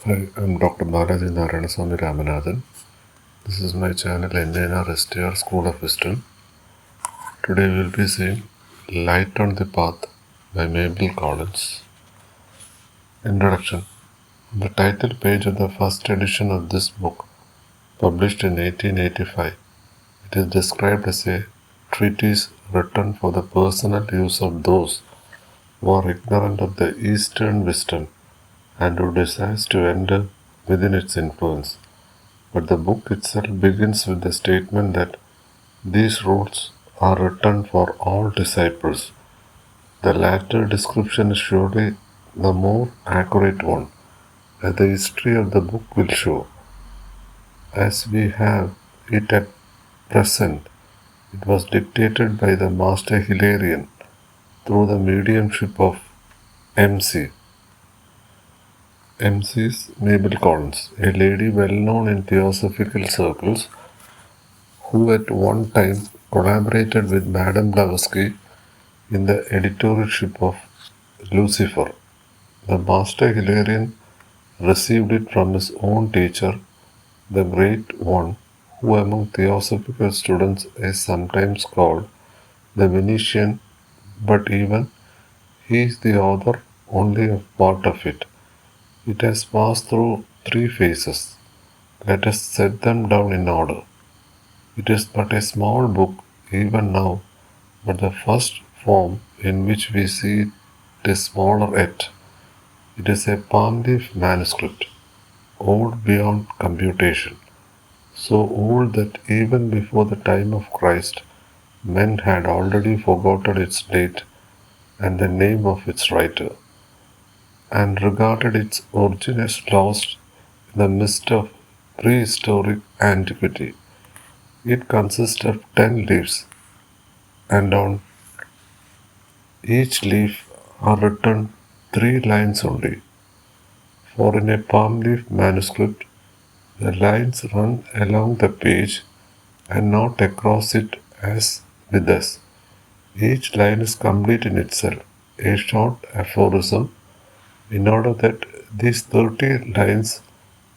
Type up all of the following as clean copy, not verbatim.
Hi, I'm Dr. Balaji Narayanaswamy Ramanathan. This is my channel Indiana STR School of Wisdom. Today we will be seeing Light on the Path by Mabel Collins. Introduction. On the title page of the first edition of this book, published in 1885, it is described as a treatise written for the personal use of those who are ignorant of the Eastern wisdom and who desires to enter within its influence. But the book itself begins with the statement that these rules are written for all disciples. The latter description is surely the more accurate one, as the history of the book will show. As we have it at present, it was dictated by the Master Hilarion through the mediumship of MC. MC is Mabel Collins, a lady well known in Theosophical circles who at one time collaborated with Madame Blavatsky in the editorship of Lucifer. The Master Hilarion received it from his own teacher, the Great One, who among Theosophical students is sometimes called the Venetian, but even he is the author only of part of it. It has passed through three phases. Let us set them down in order. It is but a small book even now, but the first form in which we see it is smaller yet. It is a palm leaf manuscript, old beyond computation, so old that even before the time of Christ, men had already forgotten its date and the name of its writer, and regarded its origin as lost in the mist of prehistoric antiquity. It consists of 10 leaves, and on each leaf are written 3 lines only. For in a palm leaf manuscript, the lines run along the page and not across it as with us. Each line is complete in itself, a short aphorism, in order that these 30 lines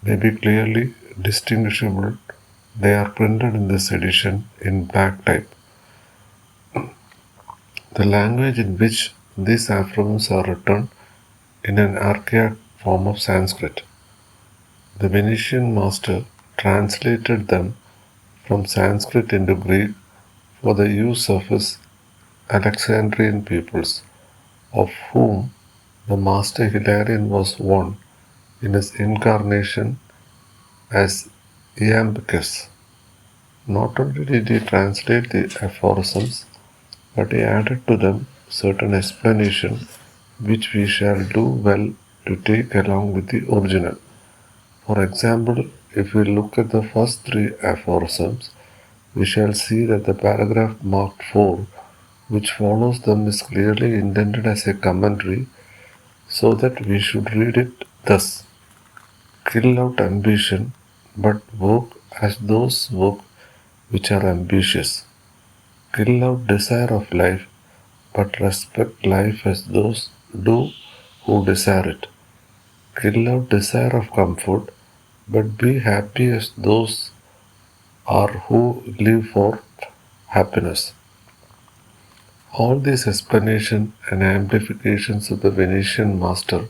may be clearly distinguishable. They are printed in this edition in black type. The language in which these aphorisms are written in an archaic form of Sanskrit. The Venetian master translated them from Sanskrit into Greek for the use of his Alexandrian pupils, of whom the Master Hilarion was one in his incarnation as Iamblichus. Not only did he translate the aphorisms, but he added to them certain explanation which we shall do well to take along with the original. For example, if we look at the first three aphorisms, we shall see that the paragraph marked 4, which follows them, is clearly intended as a commentary, so that we should read it thus: kill out ambition, but work as those work which are ambitious. Kill out desire of life, but respect life as those do who desire it. Kill out desire of comfort, but be happy as those are who live for happiness. All these explanations and amplifications of the Venetian master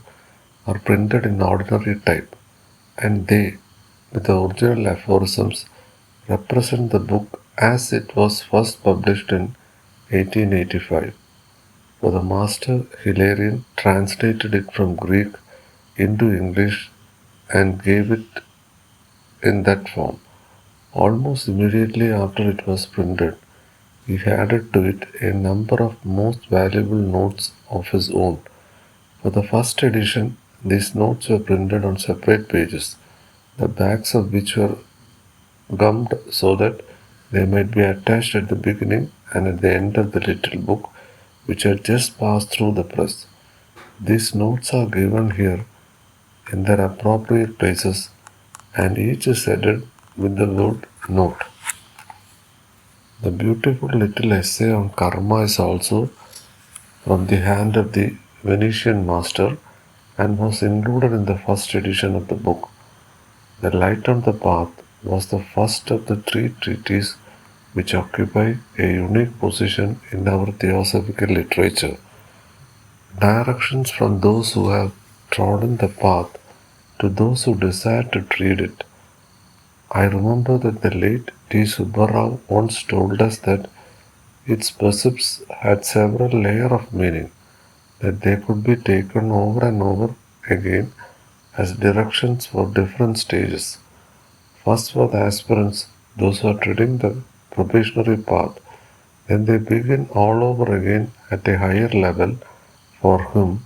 are printed in ordinary type, and they, with the original aphorisms, represent the book as it was first published in 1885. For the master Hilarion translated it from Greek into English and gave it in that form. Almost immediately after it was printed, he added to it a number of most valuable notes of his own. For the first edition, these notes were printed on separate pages, the backs of which were gummed so that they might be attached at the beginning and at the end of the little book which had just passed through the press. These notes are given here in their appropriate places, and each is headed with the word note. The beautiful little essay on karma is also from the hand of the Venetian master, and was included in the first edition of the book. The Light on the Path was the first of the three treatises which occupy a unique position in our theosophical literature. Directions from those who have trodden the path to those who desire to tread it. I remember that the late T. Subbarao once told us that its precepts had several layers of meaning, that they could be taken over and over again as directions for different stages. First for the aspirants, those who are treading the probationary path, then they begin all over again at a higher level for him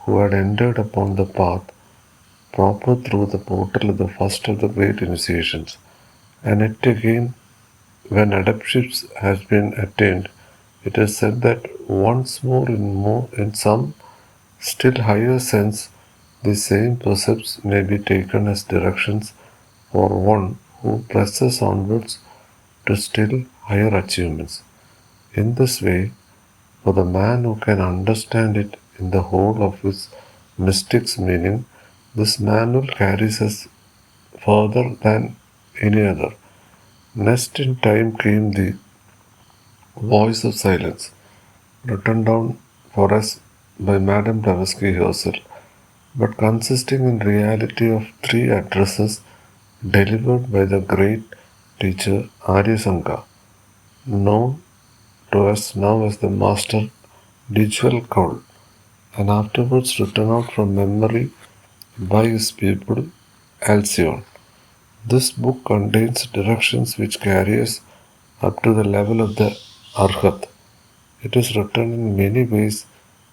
who had entered upon the path proper through the portal of the first of the great initiations. And yet again, when adeptship has been attained, it is said that once more in some still higher sense, the same precepts may be taken as directions for one who presses onwards to still higher achievements. In this way, for the man who can understand it in the whole of its mystic's meaning, this manual carries us further than any other. Next in time came the Voice of Silence, written down for us by Madame Blavatsky herself, but consisting in reality of three addresses delivered by the great teacher Aryasanga, known to us now as the Master Dijwal Kaul, and afterwards written out from memory by his pupil Alcyone. This book contains directions which carry us up to the level of the Arhat. It is written in many ways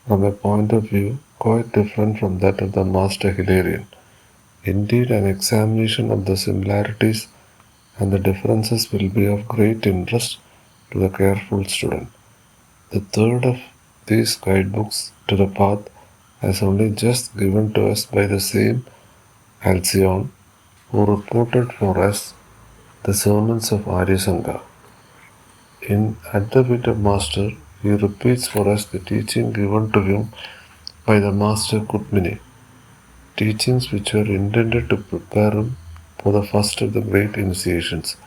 from a point of view quite different from that of the Master Hilarion. Indeed, an examination of the similarities and the differences will be of great interest to the careful student. The third of these guidebooks to the path has only just given to us by the same Halcyon who reported for us the sermons of Aryasanga. In At the Feet of Master, he repeats for us the teaching given to him by the Master Kutmini, teachings which were intended to prepare him for the first of the great initiations.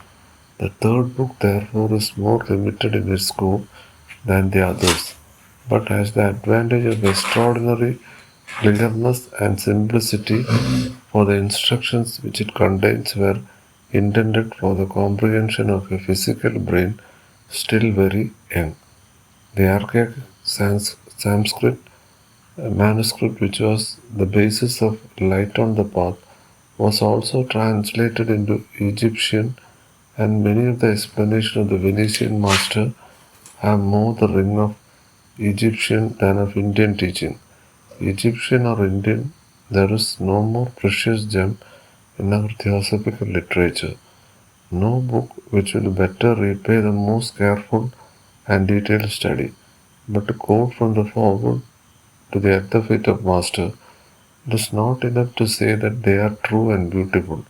The third book, therefore, is more limited in its scope than the others, but has the advantage of extraordinary clearness and simplicity, for the instructions which it contains were intended for the comprehension of a physical brain still very young. The archaic Sanskrit manuscript, which was the basis of Light on the Path, was also translated into Egyptian, and many of the explanations of the Venetian master have more the ring of Egyptian than of Indian teaching. Egyptian or Indian, there is no more precious gem in our theosophical literature, no book which will better repay the most careful and detailed study. But to quote from the foreword to the At the Feet of Master, it is not enough to say that they are true and beautiful.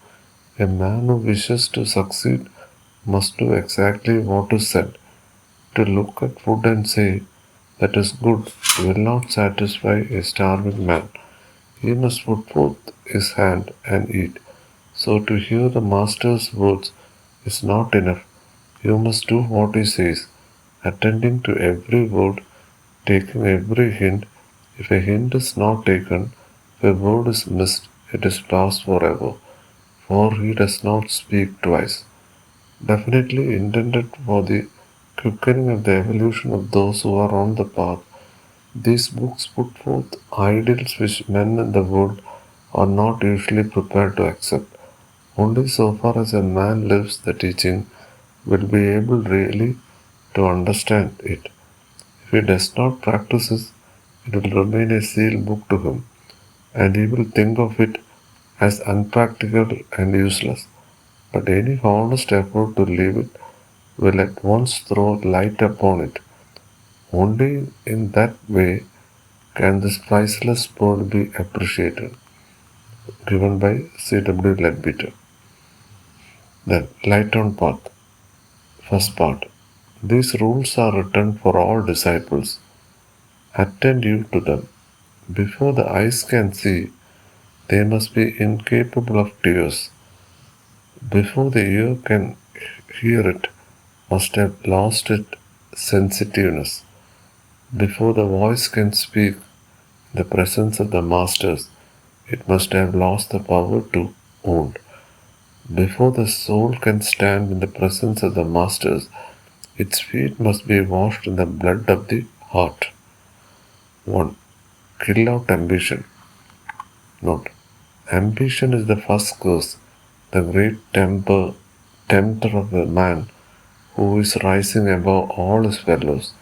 A man who wishes to succeed must do exactly what is said. To look at food and say, "That is good," will not satisfy a starving man. He must put forth his hand and eat. So to hear the Master's words is not enough. You must do what he says, attending to every word, taking every hint. If a hint is not taken, if a word is missed, it is lost forever, for he does not speak twice. Definitely intended for the quickening of the evolution of those who are on the path, these books put forth ideals which men in the world are not usually prepared to accept. Only so far as a man lives the teaching will be able really to understand it. If he does not practice it, it will remain a sealed book to him, and he will think of it as unpractical and useless. But any honest effort to live it will at once throw light upon it. Only in that way can this priceless pearl be appreciated. Given by C.W. Leadbeater. Then, Light on Path. First part. These rules are written for all disciples. Attend you to them. Before the eyes can see, they must be incapable of tears. Before the ear can hear it, must have lost its sensitiveness. Before the voice can speak in the presence of the masters, it must have lost the power to wound. Before the soul can stand in the presence of the masters, its feet must be washed in the blood of the heart. 1. Kill out ambition. Note. Ambition is the first curse, the great tempter of the man who is rising above all his fellows.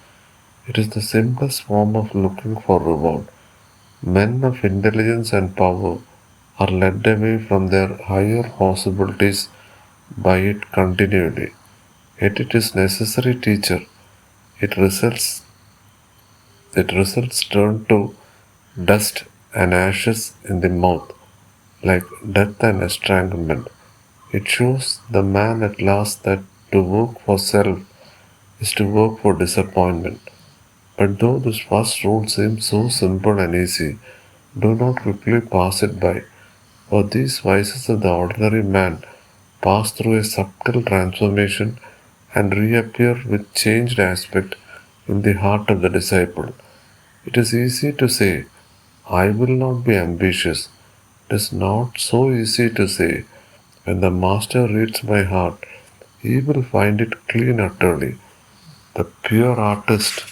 It is the simplest form of looking for reward. Men of intelligence and power are led away from their higher possibilities by it continually. Yet it is necessary teacher. It results it results turn to dust and ashes in the mouth, like death and estranglement. It shows the man at last that to work for self is to work for disappointment. But though this first rule seems so simple and easy, do not quickly pass it by, for these vices of the ordinary man pass through a subtle transformation and reappear with changed aspect in the heart of the disciple. It is easy to say, I will not be ambitious. It is not so easy to say, when the Master reads my heart, he will find it clean utterly. The pure artist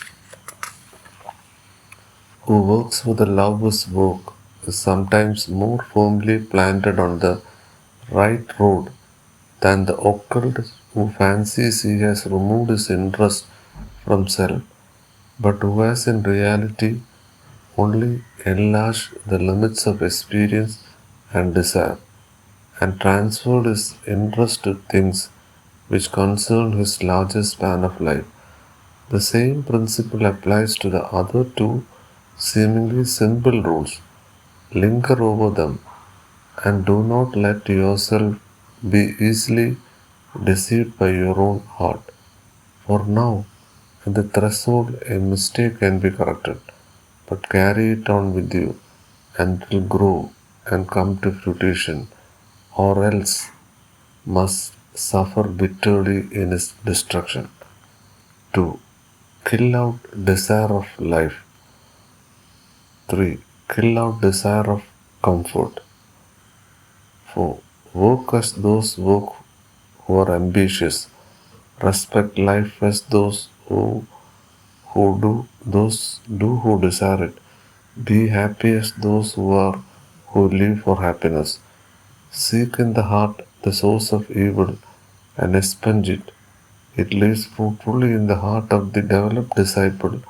who works for the love of his work is sometimes more firmly planted on the right road than the occultist who fancies he has removed his interest from self, but who has in reality only enlarged the limits of experience and desire, and transferred his interest to things which concern his larger span of life. The same principle applies to the other two seemingly simple rules. Linger over them and do not let yourself be easily deceived by your own heart. For now, at the threshold, a mistake can be corrected, but carry it on with you and it will grow and come to fruition, or else must suffer bitterly in its destruction. 2. Kill out desire of life. 3. Kill out desire of comfort. 4. Work as those work who are ambitious. Respect life as those who desire it. Be happy as those who live for happiness. Seek in the heart the source of evil and expunge it. It lives fruitfully in the heart of the developed disciple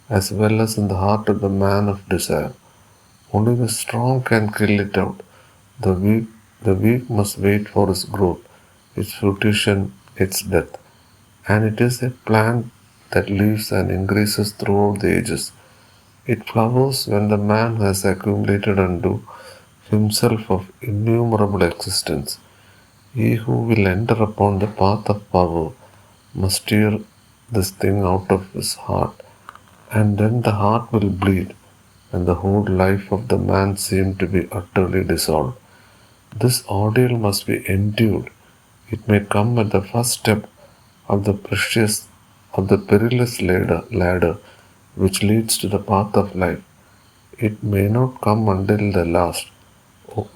as well as in the heart of the man of desire. Only the strong can kill it out. The weak must wait for its growth, its fruition, its death. And it is a plant that lives and increases throughout the ages. It flowers when the man has accumulated unto himself of innumerable existence. He who will enter upon the path of power must tear this thing out of his heart, and then the heart will bleed, and the whole life of the man seem to be utterly dissolved. This ordeal must be endured. It may come at the first step of the perilous ladder which leads to the path of life. It may not come until the last.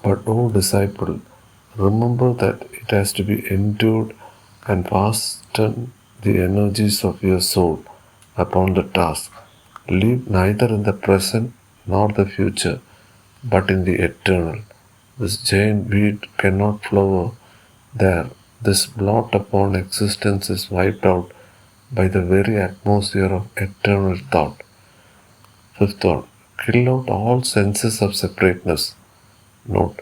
But, O disciple, remember that it has to be endured and fasten the energies of your soul upon the task. Live neither in the present nor the future, but in the eternal. This giant weed cannot flower there. This blot upon existence is wiped out by the very atmosphere of eternal thought. Fifth one, kill out all senses of separateness. Note,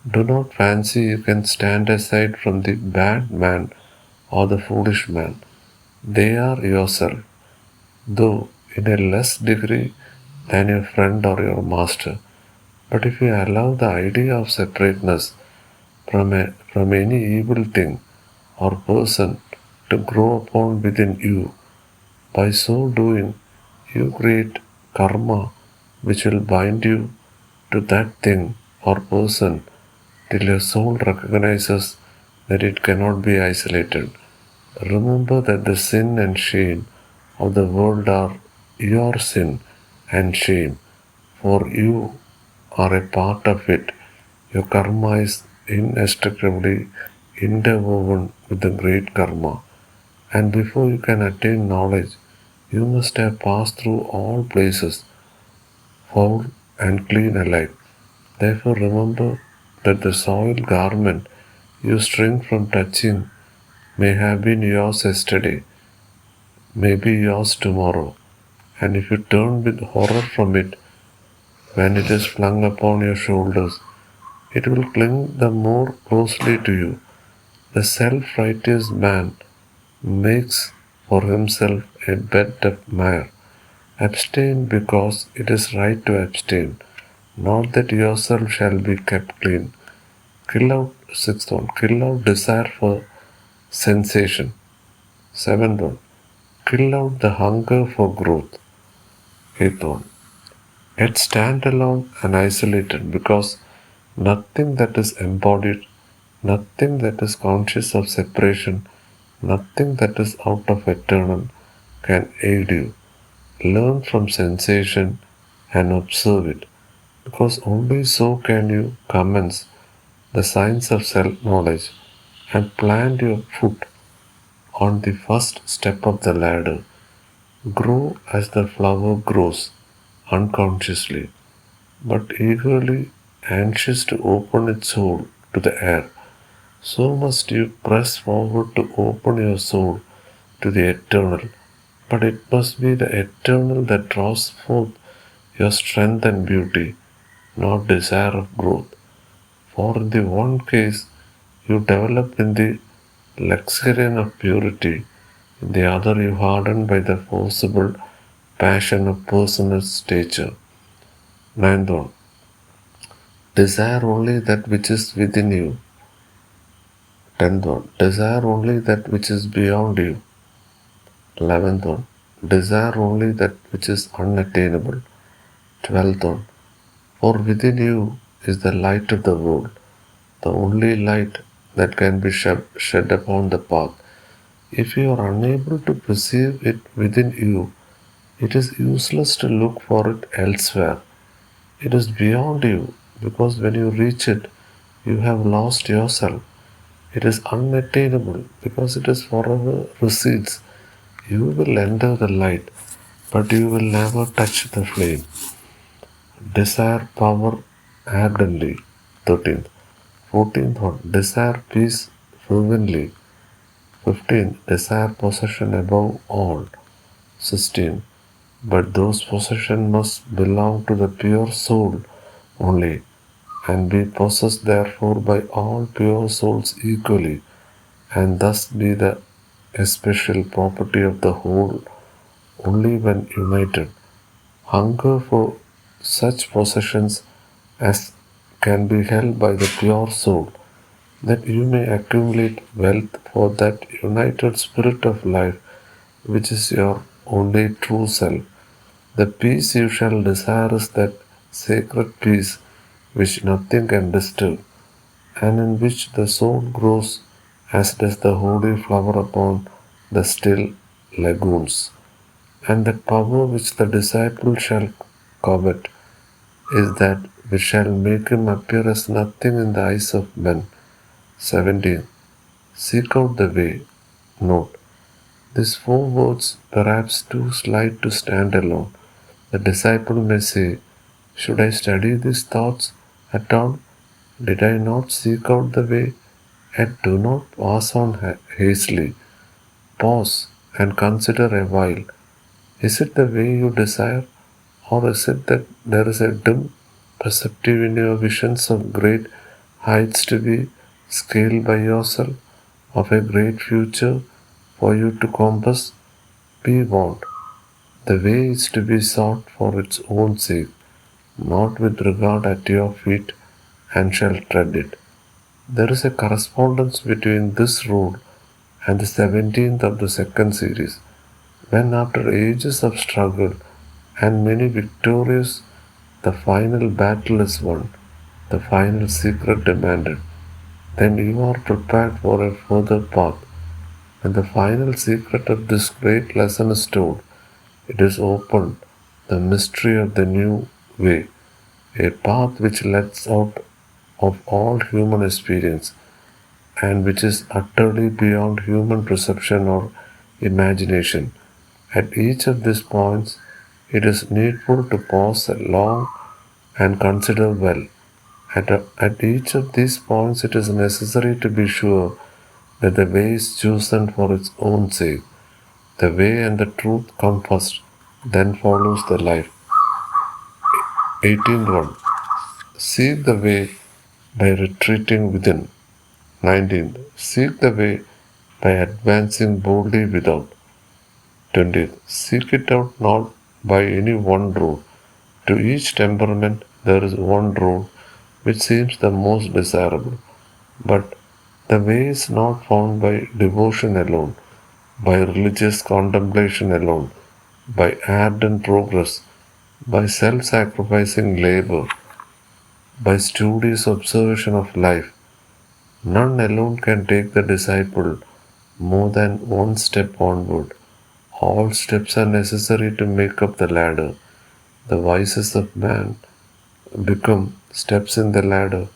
do not fancy you can stand aside from the bad man or the foolish man. They are yourself, though in a less degree than your friend or your master. But if you allow the idea of separateness from any evil thing or person to grow upon within you, by so doing you create karma which will bind you to that thing or person till your soul recognizes that it cannot be isolated. Remember that the sin and shame of the world are your sin and shame, for you are a part of it. Your karma is inextricably interwoven with the great karma, and before you can attain knowledge, you must have passed through all places, foul and clean alike. Therefore, remember that the soiled garment you shrink from touching may have been yours yesterday, may be yours tomorrow, and if you turn with horror from it when it is flung upon your shoulders, it will cling the more closely to you. The self righteous man makes for himself a bed of mire. Abstain because it is right to abstain, not that yourself shall be kept clean. Kill out, sixth one, kill out desire for sensation. Seventh one, kill out the hunger for growth. Eighth one, yet stand alone and isolated because nothing that is embodied, nothing that is conscious of separation, nothing that is out of eternal can aid you. Learn from sensation and observe it, because only so can you commence the science of self knowledge and plant your foot on the first step of the ladder. Grow as the flower grows, unconsciously, but eagerly anxious to open its soul to the air. So must you press forward to open your soul to the eternal. But it must be the eternal that draws forth your strength and beauty, not desire of growth. For in the one case you develop in the luxuriance of purity, in the other you harden by the forcible passion of personal stature. Ninth one, desire only that which is within you. Tenth one, desire only that which is beyond you. 11th one, desire only that which is unattainable. 12th one, for within you is the light of the world, the only light that can be shed upon the path. If you are unable to perceive it within you, it is useless to look for it elsewhere. It is beyond you, because when you reach it, you have lost yourself. It is unattainable, because it is forever recedes. You will enter the light, but you will never touch the flame. Desire power ardently. 13th. 14th one. Desire peace fervently. 15th. Desire possession above all. 16th. But those possessions must belong to the pure soul only, and be possessed therefore by all pure souls equally, and thus be the especial property of the whole only when united. Hunger for such possessions as can be held by the pure soul, that you may accumulate wealth for that united spirit of life which is your only true self. The peace you shall desire is that sacred peace which nothing can disturb, and in which the soul grows as does the holy flower upon the still lagoons. And that power which the disciple shall covet is that which shall make him appear as nothing in the eyes of men. 17. Seek out the way. Note. These four words, perhaps too slight to stand alone. The disciple may say, should I study these thoughts at all? Did I not seek out the way? Yet do not pass on hastily. Pause and consider a while. Is it the way you desire? Or is it that there is a dim perceptive in your visions of great heights to be scaled by yourself, of a great future for you to compass? Be warned. The way is to be sought for its own sake, not with regard at your feet, and shall tread it. There is a correspondence between this rule and the 17th of the second series, when after ages of struggle and many victorious the final battle is won, the final secret demanded, then you are prepared for a further path. When the final secret of this great lesson is told, it is opened, the mystery of the new way, a path which lets out of all human experience and which is utterly beyond human perception or imagination. At each of these points, it is needful to pause long and consider well. At each of these points, it is necessary to be sure that the way is chosen for its own sake. The way and the truth come first, then follows the life. 18th one. Seek the way by retreating within. 19th. Seek the way by advancing boldly without. 20th. Seek it out not by any one road. To each temperament there is one road which seems the most desirable. But the way is not found by devotion alone, by religious contemplation alone, by ardent progress, by self sacrificing labor, by studious observation of life. None alone can take the disciple more than one step onward. All steps are necessary to make up the ladder. The vices of man become steps in the ladder,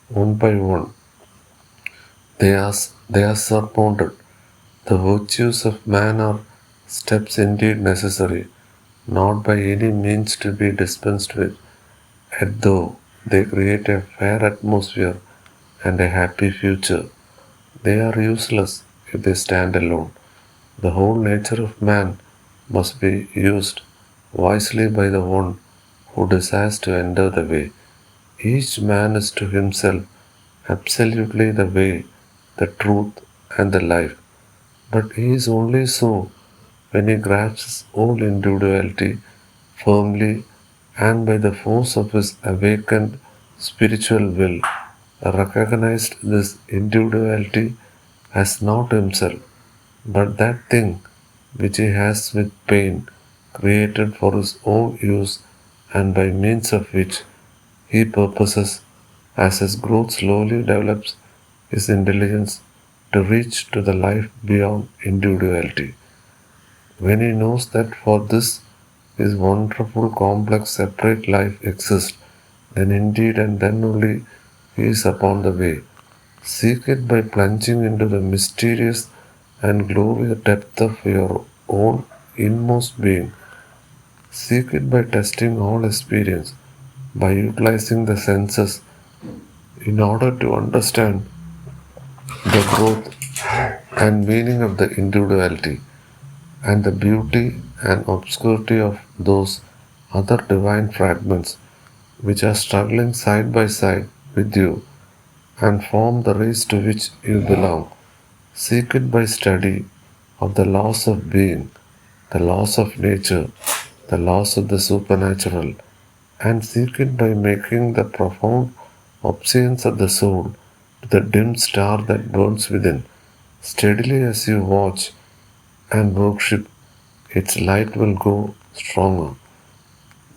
one by one. They are surmounted. The virtues of man are steps indeed necessary, not by any means to be dispensed with, yet though they create a fair atmosphere and a happy future, they are useless if they stand alone. The whole nature of man must be used wisely by the one who desires to enter the way. Each man is to himself absolutely the way, the truth, and the life. But he is only so when he grasps his own individuality firmly and by the force of his awakened spiritual will recognized this individuality as not himself, but that thing which he has with pain created for his own use and by means of which he purposes, as his growth slowly develops his intelligence, to reach to the life beyond individuality. When he knows that for this his wonderful complex separate life exists, then indeed and then only he is upon the way. Seek it by plunging into the mysterious and glorious depth of your own inmost being. Seek it by testing all experience, by utilizing the senses in order to understand the growth and meaning of the individuality and the beauty and obscurity of those other divine fragments which are struggling side by side with you and form the race to which you belong. Seek it by study of the laws of being, the laws of nature, the laws of the supernatural, and seek it by making the profound obeisance of the soul to the dim star that burns within. Steadily as you watch and worship, its light will grow stronger.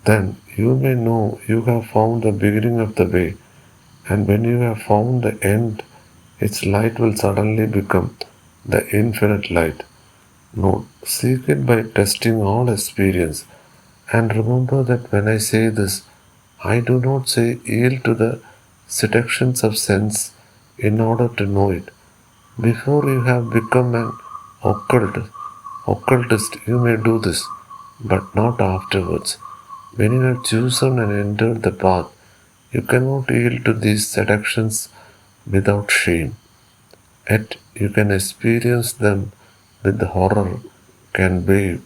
Then you may know you have found the beginning of the way, and when you have found the end, its light will suddenly become the infinite light. Note, seek it by testing all experience. And remember that when I say this, I do not say yield to the seductions of sense in order to know it. Before you have become an occultist, you may do this, but not afterwards. When you have chosen and entered the path, you cannot yield to these seductions without shame. Yet you can experience them with horror, can wave,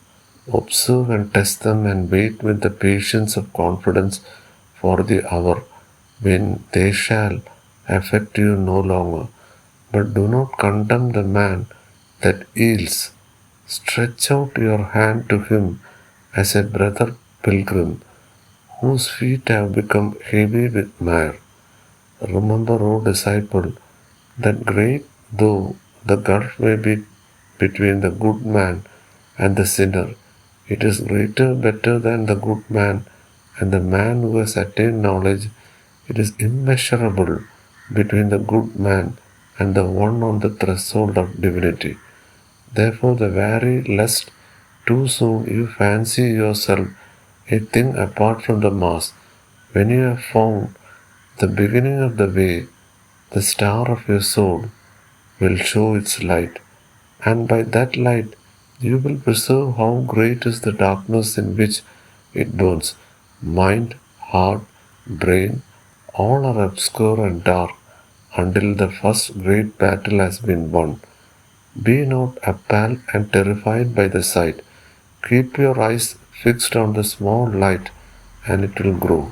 observe and test them, and wait with the patience of confidence for the hour when they shall affect you no longer. But do not condemn the man that yields. Stretch out your hand to him as a brother pilgrim whose feet have become heavy with mire. Remember, O disciple, that great though the gulf may be between the good man and the sinner, it is greater, better than the good man and the man who has attained knowledge, it is immeasurable between the good man and the one on the threshold of divinity. Therefore, the very lest too soon you fancy yourself a thing apart from the mass, when you have found the beginning of the way, the star of your soul will show its light, and by that light you will perceive how great is the darkness in which it burns. Mind, heart, brain, all are obscure and dark until the first great battle has been won. Be not appalled and terrified by the sight. Keep your eyes fixed on the small light and it will grow.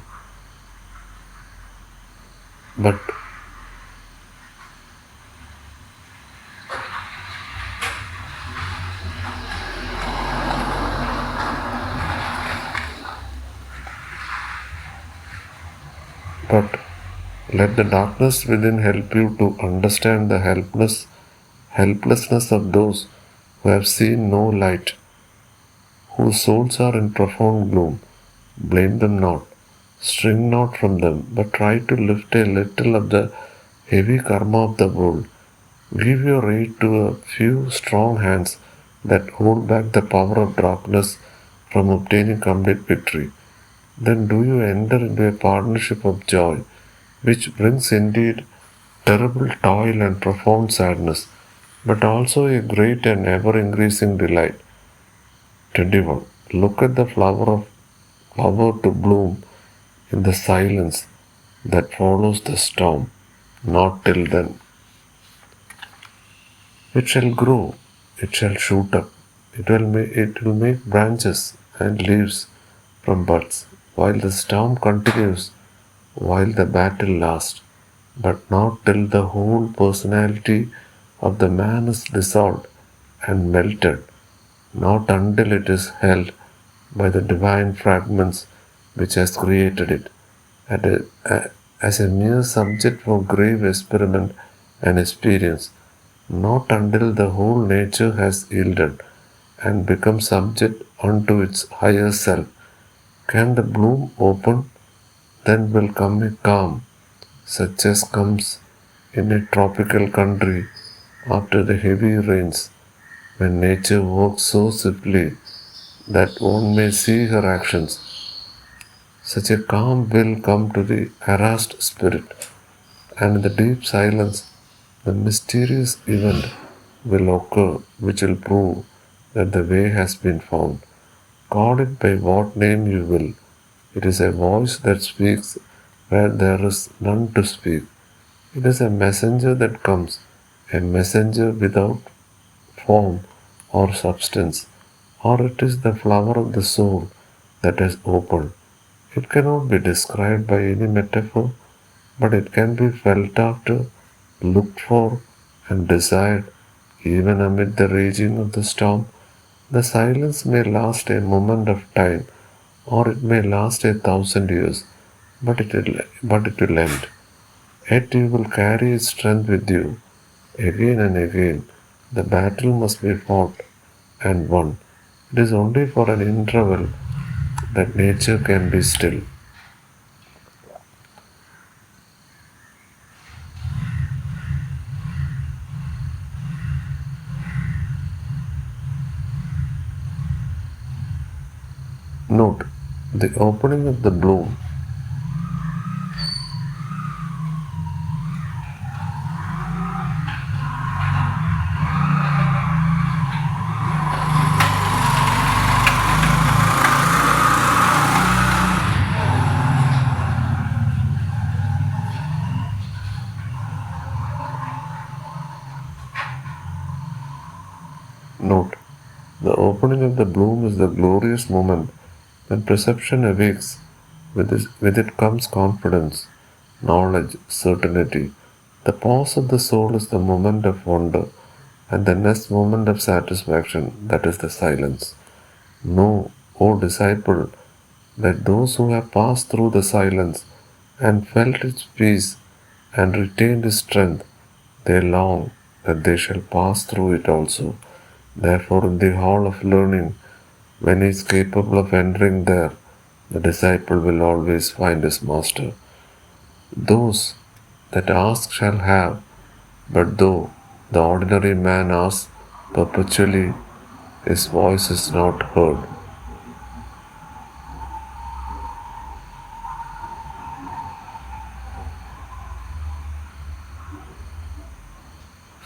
But but let the darkness within help you to understand the helplessness of those who have seen no light, whose souls are in profound gloom. Blame them not, string not from them, but try to lift a little of the heavy karma of the world. Give your aid to a few strong hands that hold back the power of darkness from obtaining complete victory. Then do you enter into a partnership of joy, which brings indeed terrible toil and profound sadness, but also a great and ever increasing delight. 21. Look at the flower to bloom in the silence that follows the storm. Not till then. It shall grow, it shall shoot up, it will make branches and leaves from buds, while the storm continues, while the battle lasts, but not till the whole personality of the man is dissolved and melted, not until it is held by the divine fragments which has created it, as a mere subject for grave experiment and experience, not until the whole nature has yielded and become subject unto its higher self, can the bloom open, then will come a calm, such as comes in a tropical country after the heavy rains, when nature works so swiftly that one may see her actions. Such a calm will come to the harassed spirit, and in the deep silence, the mysterious event will occur which will prove that the way has been found. Call it by what name you will. It is a voice that speaks where there is none to speak. It is a messenger that comes, a messenger without form or substance, or it is the flower of the soul that has opened. It cannot be described by any metaphor, but it can be felt after, looked for, and desired, even amid the raging of the storm. The silence may last a moment of time, or it may last 1,000 years, but it will end. Yet you will carry its strength with you. Again and again, the battle must be fought and won. It is only for an interval that nature can be still. Note the opening of the bloom. Note the opening of the bloom is the glorious moment when perception awakes. With it comes confidence, knowledge, certainty. The pause of the soul is the moment of wonder, and the next moment of satisfaction, that is the silence. Know, O disciple, that those who have passed through the silence and felt its peace and retained its strength, they long that they shall pass through it also. Therefore, in the hall of learning, when he is capable of entering there, The disciple will always find his master. Those that ask shall have, but though the ordinary man asks perpetually, his voice is not heard.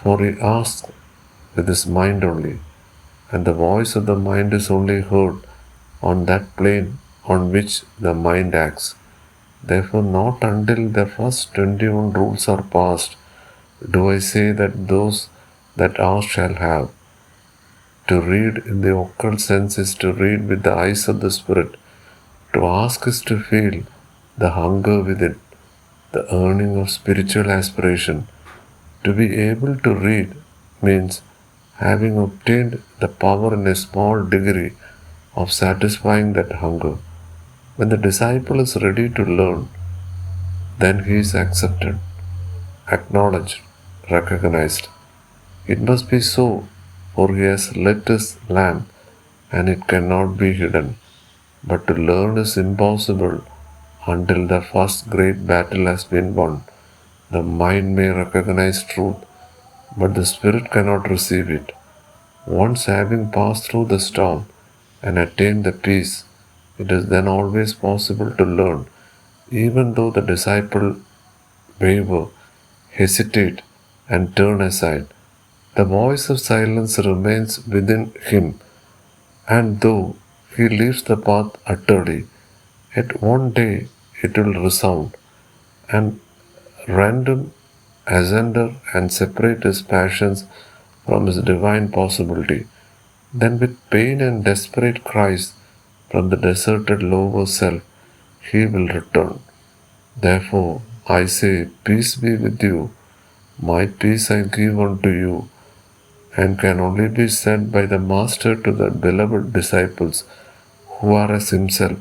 For he asks with his mind only, and the voice of the mind is only heard on that plane on which the mind acts. Therefore, not until the first 21 rules are passed do I say that those that ask shall have. To read in the occult sense is to read with the eyes of the Spirit. To ask is to feel the hunger within, the earning of spiritual aspiration. To be able to read means having obtained the power in a small degree of satisfying that hunger. When the disciple is ready to learn, then he is accepted, acknowledged, recognized. It must be so, for he has lit his lamp and it cannot be hidden. But to learn is impossible until the first great battle has been won. The mind may recognize truth, but the spirit cannot receive it. Once having passed through the storm and attained the peace, it is then always possible to learn, even though the disciple waver, hesitate, and turn aside. The voice of silence remains within him, and though he leaves the path utterly, yet one day it will resound and rend him asunder and separate his passions from his divine possibility. Then, with pain and desperate cries from the deserted lower self, he will return. Therefore, I say, peace be with you. My peace I give unto you, and can only be said by the Master to the beloved disciples who are as himself.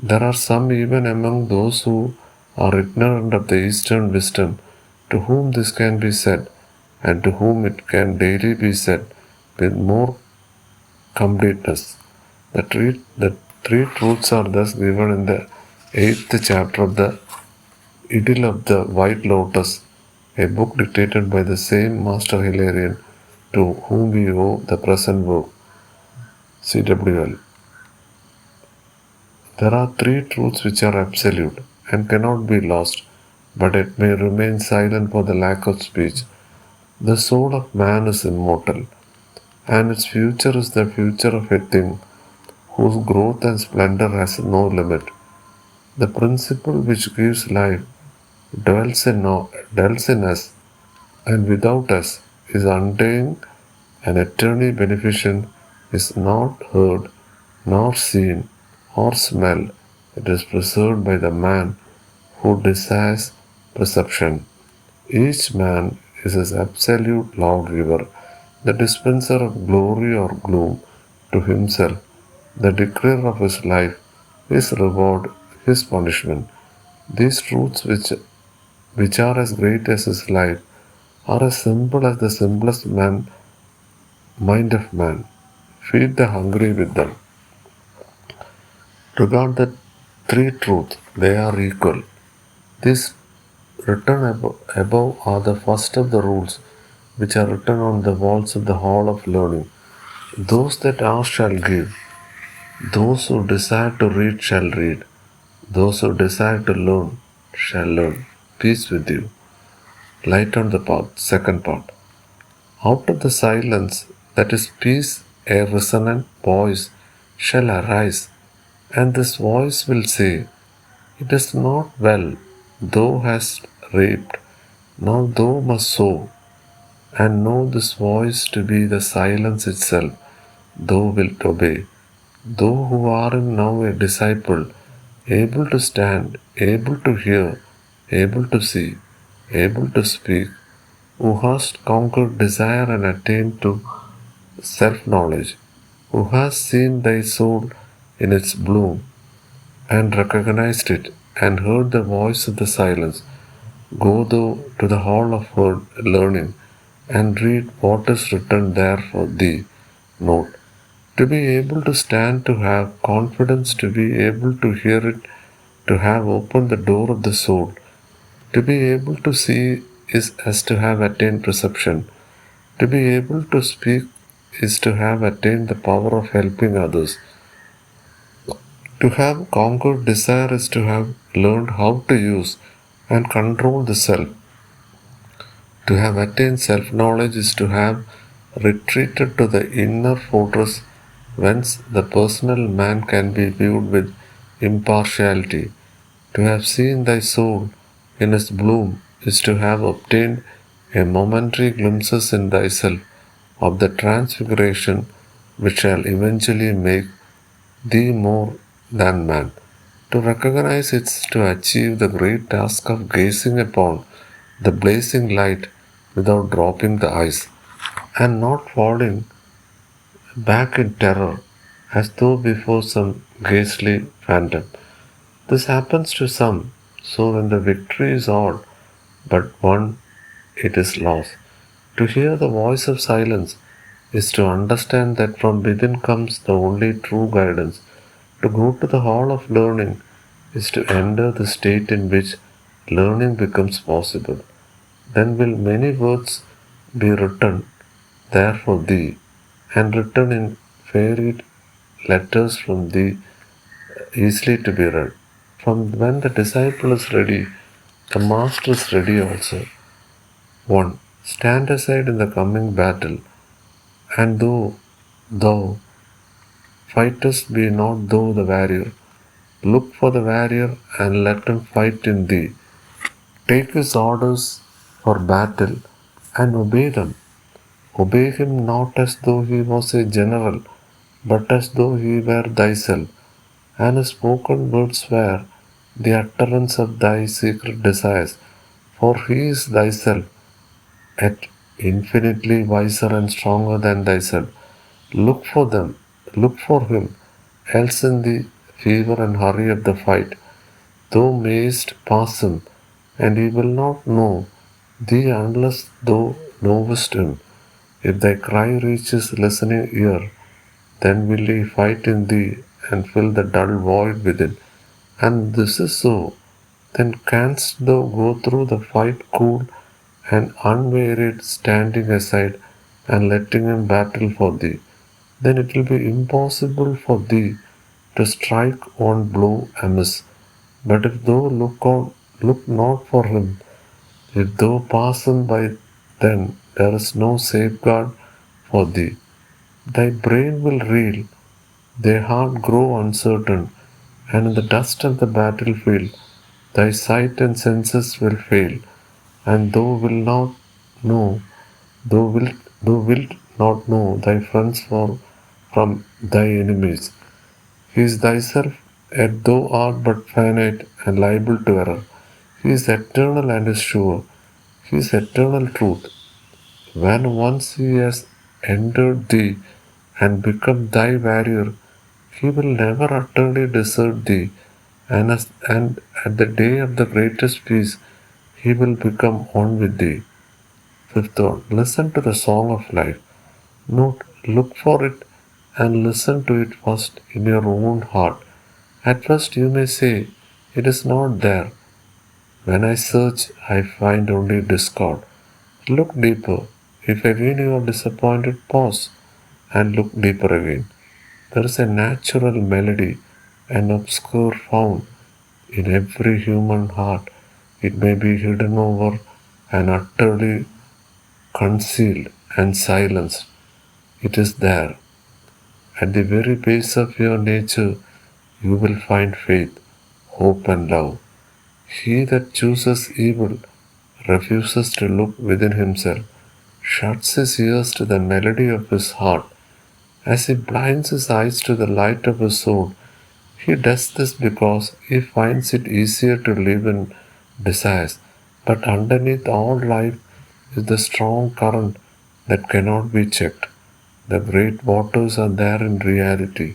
There are some even among those who are ignorant of the Eastern wisdom to whom this can be said, and to whom it can daily be said with more completeness. The three truths are thus given in the 8th chapter of the Idyll of the White Lotus, a book dictated by the same Master Hilarion to whom we owe the present work, CWL. There are three truths which are absolute and cannot be lost, but it may remain silent for the lack of speech. The soul of man is immortal, and its future is the future of a thing whose growth and splendor has no limit. The principle which gives life dwells in us and without us, is undying and eternally beneficent, is not heard, nor seen, or smelled. It is preserved by the man who desires perception. Each man is his absolute lawgiver, the dispenser of glory or gloom to himself, the declarer of his life, his reward, his punishment. These truths, which are as great as his life, are as simple as the simplest mind of man. Feed the hungry with them. Regard the three truths, they are equal. These written above are the first of the rules which are written on the walls of the hall of learning. Those that ask shall give. Those who desire to read shall read. Those who desire to learn shall learn. Peace with you. Light on the path. Second part. Out of the silence, that is peace, a resonant voice shall arise, and this voice will say, it is not well, thou hast reaped, now thou must sow, and know this voice to be the silence itself, thou wilt obey. Thou who art now a disciple, able to stand, able to hear, able to see, able to speak, who hast conquered desire and attained to self knowledge, who has seen thy soul in its bloom and recognized it and heard the voice of the silence, go thou to the hall of learning and read what is written there for thee. Note, To be able to stand, to have confidence, to be able to hear it, to have opened the door of the soul. To be able to see is as to have attained perception. To be able to speak is to have attained the power of helping others. To have conquered desire is to have learned how to use and control the self. To have attained self knowledge is to have retreated to the inner fortress whence the personal man can be viewed with impartiality. To have seen thy soul in its bloom is to have obtained a momentary glimpses in thyself of the transfiguration which shall eventually make thee more than man. To recognize it is to achieve the great task of gazing upon the blazing light without dropping the eyes and not falling back in terror as though before some ghastly phantom. This happens to some, so when the victory is all but won, it is lost. To hear the voice of silence is to understand that from within comes the only true guidance. To go to the hall of learning is to enter the state in which learning becomes possible. Then will many words be written there for thee, and written in fairy letters from thee, easily to be read. From when the disciple is ready, the master is ready also. 1. Stand aside in the coming battle, and though thou fightest, be not thou the warrior. Look for the warrior and let him fight in thee. Take his orders for battle and obey them. Obey him not as though he was a general, but as though he were thyself, and his spoken words were the utterance of thy secret desires, for he is thyself, yet infinitely wiser and stronger than thyself. Look for them, look for him, else in the fever and hurry of the fight, thou mayest pass him, and he will not know thee unless thou knowest him. If thy cry reaches listening ear, then will he fight in thee and fill the dull void within. And this is so. Then canst thou go through the fight cool and unwearied, standing aside and letting him battle for thee. Then it will be impossible for thee to strike one blow amiss. But if thou look not for him, if thou pass him by, then there is no safeguard for thee. Thy brain will reel, thy heart grow uncertain, and in the dust of the battlefield thy sight and senses will fail, and thou wilt not know, thou wilt not know thy friends from thy enemies. He is thyself, yet thou art but finite and liable to error. He is eternal and is sure. He is eternal truth. When once he has entered thee and become thy warrior, he will never utterly desert thee, and at the day of the greatest peace, he will become one with thee. Fifth one, listen to the song of life. Note, look for it and listen to it first in your own heart. At first you may say, it is not there. When I search, I find only discord. Look deeper. If again you are disappointed, pause and look deeper again. There is a natural melody, an obscure found in every human heart. It may be hidden over and utterly concealed and silenced. It is there. At the very base of your nature, you will find faith, hope, and love. He that chooses evil refuses to look within himself, shuts his ears to the melody of his heart. As he blinds his eyes to the light of his soul, he does this because he finds it easier to live in desires. But underneath all life is the strong current that cannot be checked. The great waters are there in reality.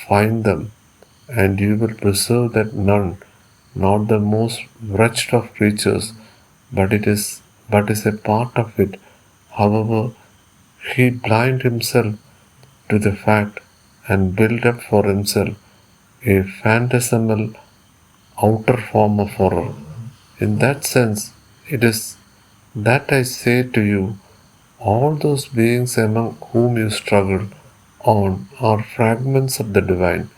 Find them, and you will preserve that none, not the most wretched of creatures, but is a part of it. However, he blind himself to the fact and build up for himself a phantasmal outer form of horror. In that sense, it is that I say to you, all those beings among whom you struggle on are fragments of the divine,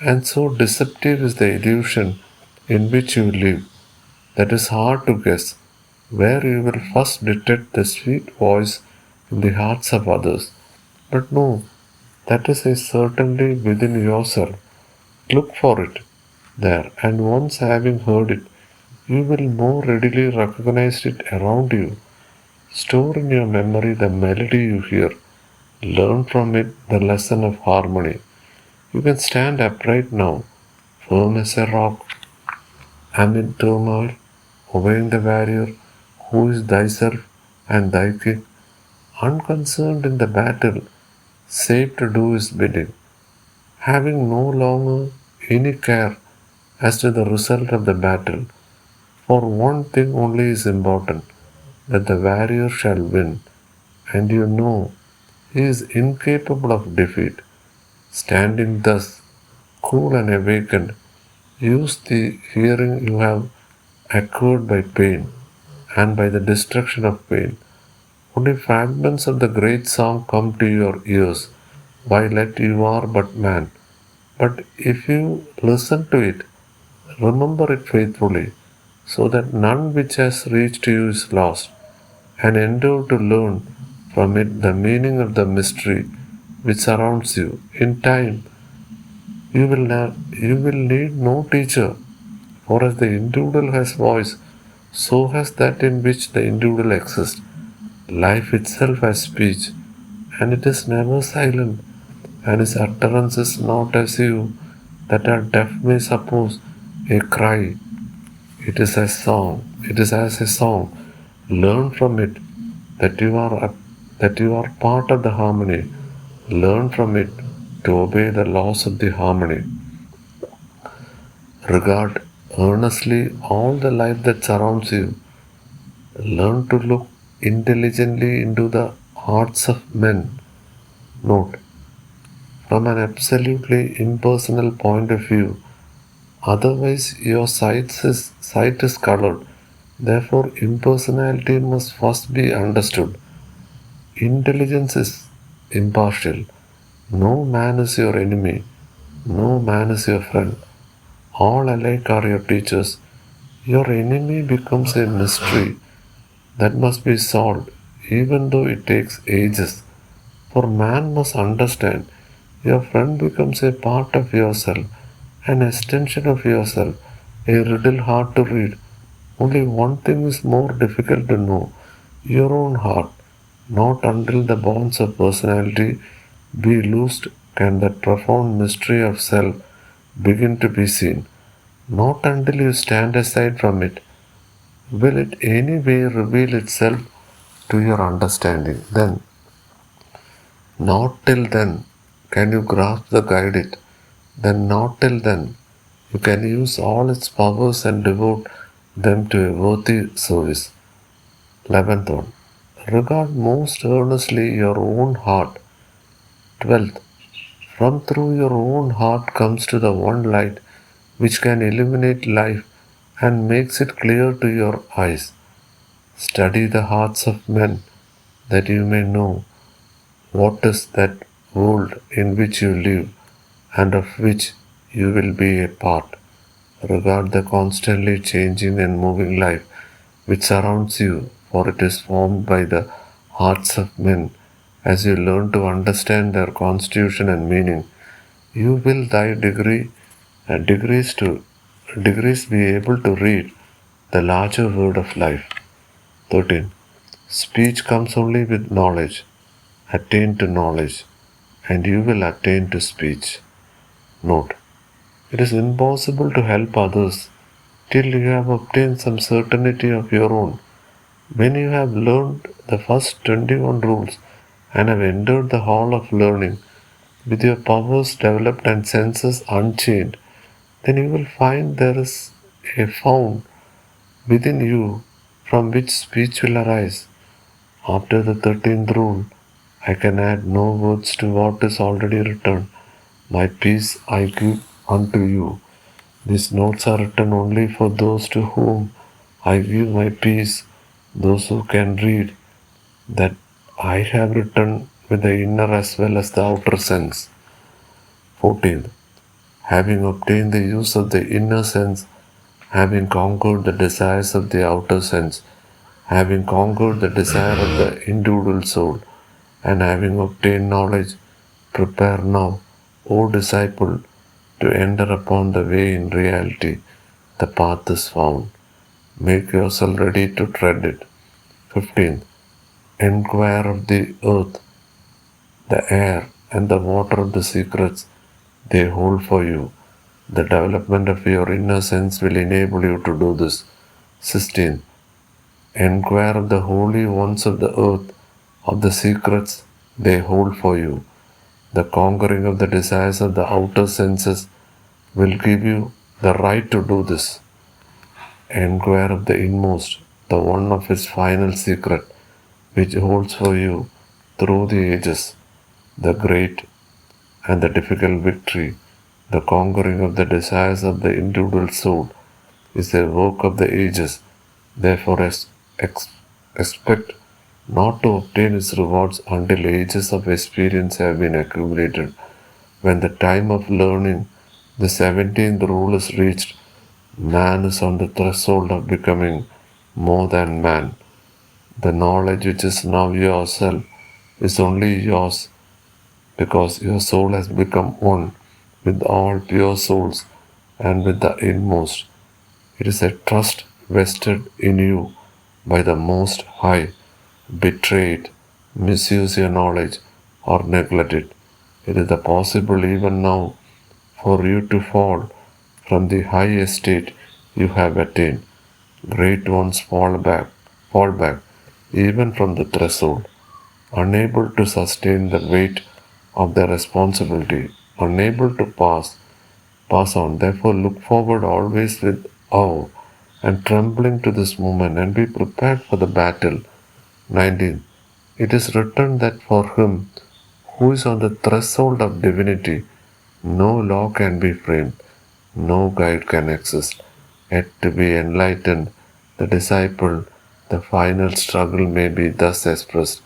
and so deceptive is the illusion in which you live that is hard to guess where you will first detect the sweet voice in the hearts of others. But no, that is a certainly within yourself. Look for it there, and once having heard it, you will more readily recognize it around you. Store in your memory the melody you hear. Learn from it the lesson of harmony. You can stand upright now, firm as a rock, amid turmoil, obeying the warrior who is thyself and thy king, unconcerned in the battle, save to do his bidding, having no longer any care as to the result of the battle. For one thing only is important, that the warrior shall win, and you know he is incapable of defeat. Standing thus, cool and awakened, use the hearing you have acquired by pain and by the destruction of pain. Only fragments of the great song come to your ears, while yet you are but man. But if you listen to it, remember it faithfully, so that none which has reached you is lost, and endeavor to learn from it the meaning of the mystery which surrounds you. In time, you will need no teacher, for as the individual has voice, so has that in which the individual exists. Life itself has speech, and it is never silent, and its utterance is not as you that are deaf may suppose a cry. It is a song. It is as a song. Learn from it that you are part of the harmony. Learn from it to obey the laws of the harmony. Regard earnestly all the life that surrounds you. Learn to look intelligently into the hearts of men. Note, from an absolutely impersonal point of view, otherwise your sight is colored. Therefore, impersonality must first be understood. Intelligence is impartial. No man is your enemy. No man is your friend. All alike are your teachers. Your enemy becomes a mystery that must be solved, even though it takes ages. For man must understand, your friend becomes a part of yourself, an extension of yourself, a riddle hard to read. Only one thing is more difficult to know, your own heart. Not until the bonds of personality be loosed can that profound mystery of self begin to be seen. Not until you stand aside from it will it any way reveal itself to your understanding. Then, not till then, can you grasp the guide it. Then, not till then, you can use all its powers and devote them to a worthy service. 11th one. Regard most earnestly your own heart. 12th. From through your own heart comes to the one light which can illuminate life and makes it clear to your eyes. Study the hearts of men that you may know what is that world in which you live and of which you will be a part. Regard the constantly changing and moving life which surrounds you, for it is formed by the hearts of men. As you learn to understand their constitution and meaning, you will thy degrees be able to read the larger word of life. 13. Speech comes only with knowledge. Attain to knowledge, and you will attain to speech. Note, it is impossible to help others till you have obtained some certainty of your own. When you have learned the first 21 rules and have entered the hall of learning with your powers developed and senses unchained, then you will find there is a fount within you from which speech will arise. After the 13th rule, I can add no words to what is already written. My peace I give unto you. These notes are written only for those to whom I give my peace, those who can read that I have written with the inner as well as the outer sense. 14th. Having obtained the use of the inner sense, having conquered the desires of the outer sense, having conquered the desire of the individual soul, and having obtained knowledge, prepare now, O disciple, to enter upon the way in reality. The path is found. Make yourself ready to tread it. 15. Enquire of the earth, the air, and the water of the secrets they hold for you. The development of your inner sense will enable you to do this. 16. Enquire of the holy ones of the earth, of the secrets they hold for you. The conquering of the desires of the outer senses will give you the right to do this. Enquire of the inmost, the one of his final secret, which holds for you through the ages the great and the difficult victory. The conquering of the desires of the individual soul is a work of the ages. Therefore, expect not to obtain its rewards until ages of experience have been accumulated. When the time of learning the 17th rule is reached, man is on the threshold of becoming more than man. The knowledge which is now yourself is only yours because your soul has become one with all pure souls and with the inmost. It is a trust vested in you by the Most High. Betray it, misuse your knowledge, or neglect it. It is possible even now for you to fall from the high estate you have attained. Great ones fall back, even from the threshold, unable to sustain the weight of their responsibility, unable to pass on. Therefore, look forward always with awe and trembling to this moment and be prepared for the battle. 19. It is written that for him who is on the threshold of divinity, no law can be framed, no guide can exist. Yet to be enlightened, the disciple, the final struggle may be thus expressed.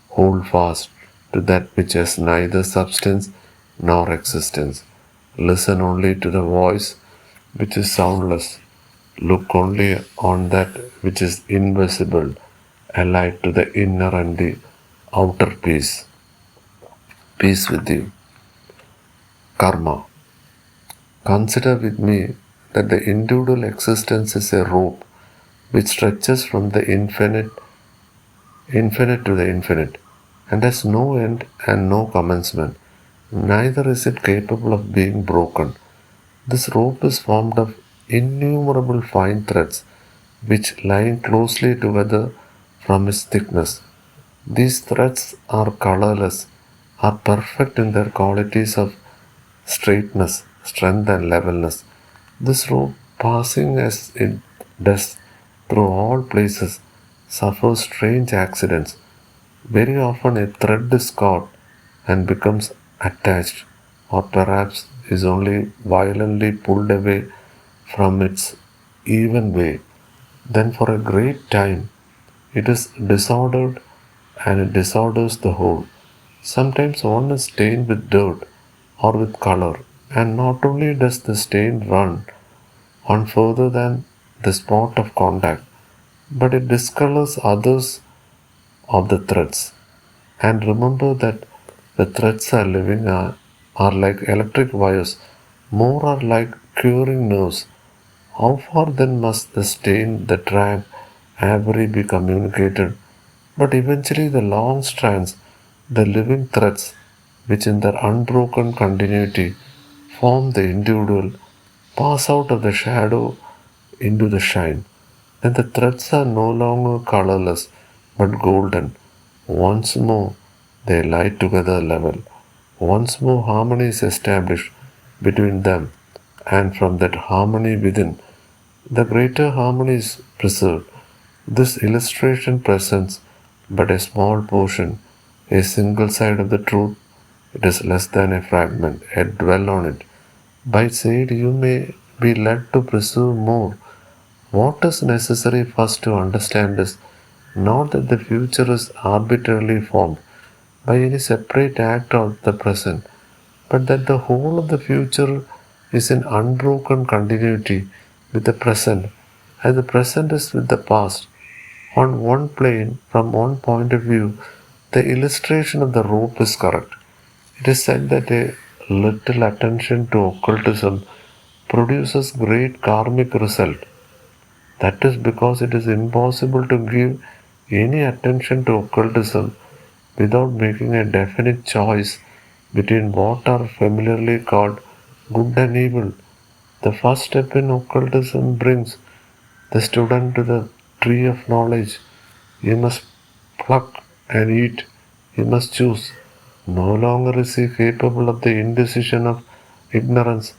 Hold fast to that which has neither substance nor existence. Listen only to the voice which is soundless. Look only on that which is invisible, allied to the inner and the outer peace. Peace with you. Karma. Consider with me that the individual existence is a rope which stretches from the infinite to the infinite, and has no end and no commencement. Neither is it capable of being broken. This rope is formed of innumerable fine threads which lie closely together from its thickness. These threads are colorless, are perfect in their qualities of straightness, strength, and levelness. This rope, passing as it does through all places, suffers strange accidents. Very often a thread is caught and becomes attached, or perhaps is only violently pulled away from its even way. Then, for a great time, it is disordered and it disorders the whole. Sometimes one is stained with dirt or with color, and not only does the stain run on further than the spot of contact, but it discolors others of the threads. And remember that the threads are like electric wires, more are like curing nerves. How far then must the stain, the drag, every be communicated? But eventually the long strands, the living threads, which in their unbroken continuity form the individual, pass out of the shadow into the shine. Then the threads are no longer colorless but golden. Once more they lie together level. Once more harmony is established between them, and from that harmony within, the greater harmony is preserved. This illustration presents but a small portion, a single side of the truth. It is less than a fragment, yet dwell on it. By said you may be led to pursue more. What is necessary first to understand is not that the future is arbitrarily formed by any separate act of the present, but that the whole of the future is in unbroken continuity with the present, as the present is with the past. On one plane, from one point of view, the illustration of the rope is correct. It is said that a little attention to occultism produces great karmic result. That is because it is impossible to give any attention to occultism without making a definite choice between what are familiarly called good and evil. The first step in occultism brings the student to the tree of knowledge. He must pluck and eat. He must choose. No longer is he capable of the indecision of ignorance.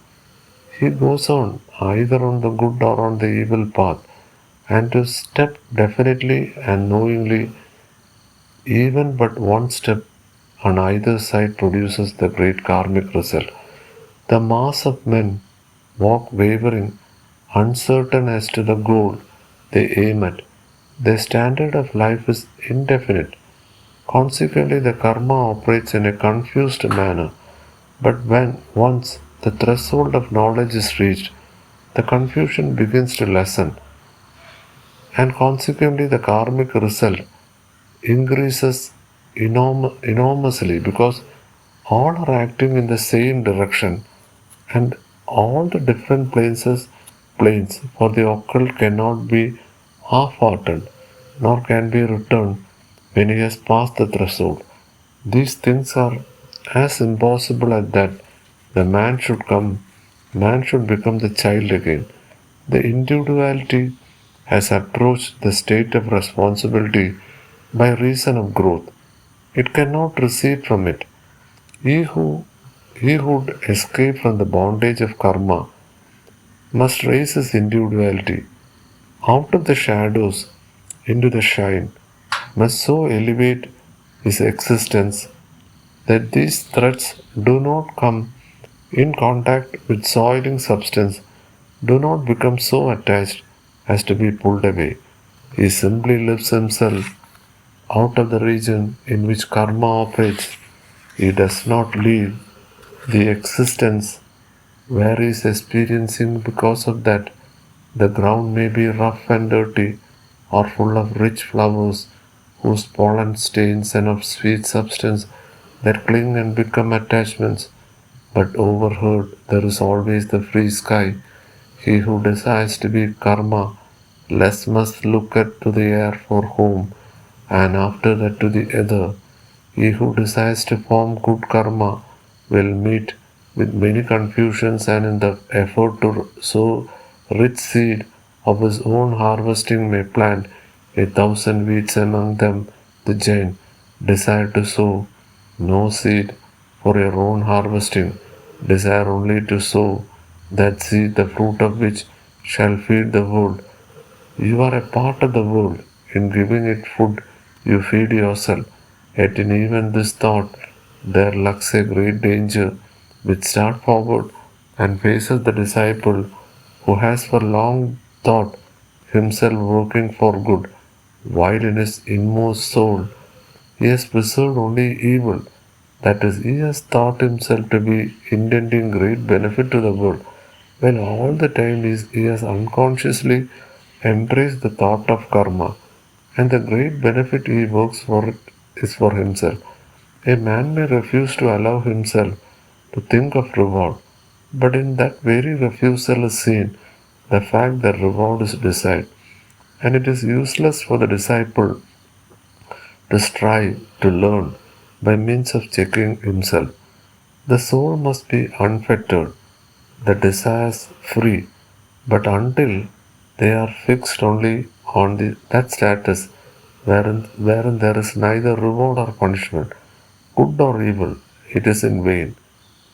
He goes on, either on the good or on the evil path, and to step definitely and knowingly, even but one step on either side produces the great karmic result. The mass of men walk wavering, uncertain as to the goal they aim at. Their standard of life is indefinite. Consequently, the karma operates in a confused manner. But when once the threshold of knowledge is reached, the confusion begins to lessen, and consequently, the karmic result increases enormously because all are acting in the same direction and all the different planes for the occult cannot be half-hearted nor can be returned when he has passed the threshold. These things are as impossible as that the man should become the child again. The individuality has approached the state of responsibility by reason of growth. It cannot recede from it. He who he would escape from the bondage of karma must raise his individuality out of the shadows into the shine, must so elevate his existence that these threads do not come in contact with soiling substance, do not become so attached as to be pulled away. He simply lifts himself out of the region in which karma operates. He does not leave the existence where he is experiencing because of that. The ground may be rough and dirty or full of rich flowers whose pollen stains and of sweet substance that cling and become attachments. But overhead there is always the free sky. He who desires to be karma less must look at to the air for home, and after that to the other. He who desires to form good karma will meet with many confusions, and in the effort to sow rich seed of his own harvesting may plant 1,000 weeds among them. The Jain desire to sow no seed for your own harvesting, desire only to sow that seed, the fruit of which shall feed the world. You are a part of the world. In giving it food, you feed yourself. Yet in even this thought, there lurks a great danger which starts forward and faces the disciple who has for long thought himself working for good, while in his inmost soul he has preserved only evil. That is, he has thought himself to be intending great benefit to the world, when all the time he has unconsciously embraced the thought of karma, and the great benefit he works for it is for himself. A man may refuse to allow himself to think of reward, but in that very refusal is seen the fact that reward is desired, and it is useless for the disciple to strive to learn by means of checking himself. The soul must be unfettered, the desires free, but until they are fixed only on that status wherein there is neither reward or punishment, good or evil, it is in vain,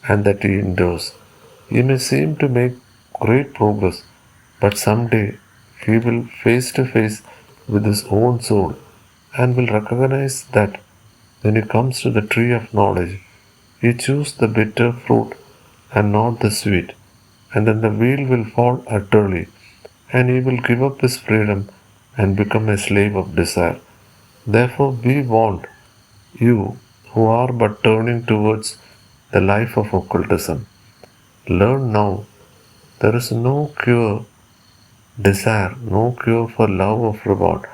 and that he endures. He may seem to make great progress, but some day he will face to face with his own soul and will recognize that When he comes to the tree of knowledge, he chooses the bitter fruit and not the sweet, and then the wheel will fall utterly, and he will give up his freedom and become a slave of desire. Therefore, we want you who are but turning towards the life of occultism. Learn now there is no cure desire, no cure for love of reward,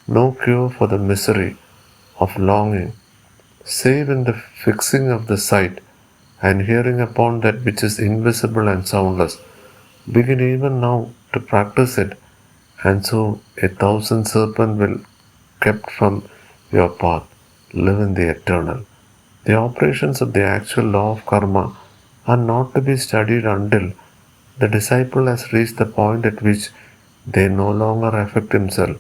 no cure for the misery of longing, save in the fixing of the sight and hearing upon that which is invisible and soundless. Begin even now to practice it, and so a thousand serpents will kept from your path. Live in the eternal. The operations of the actual law of karma are not to be studied until the disciple has reached the point at which they no longer affect himself.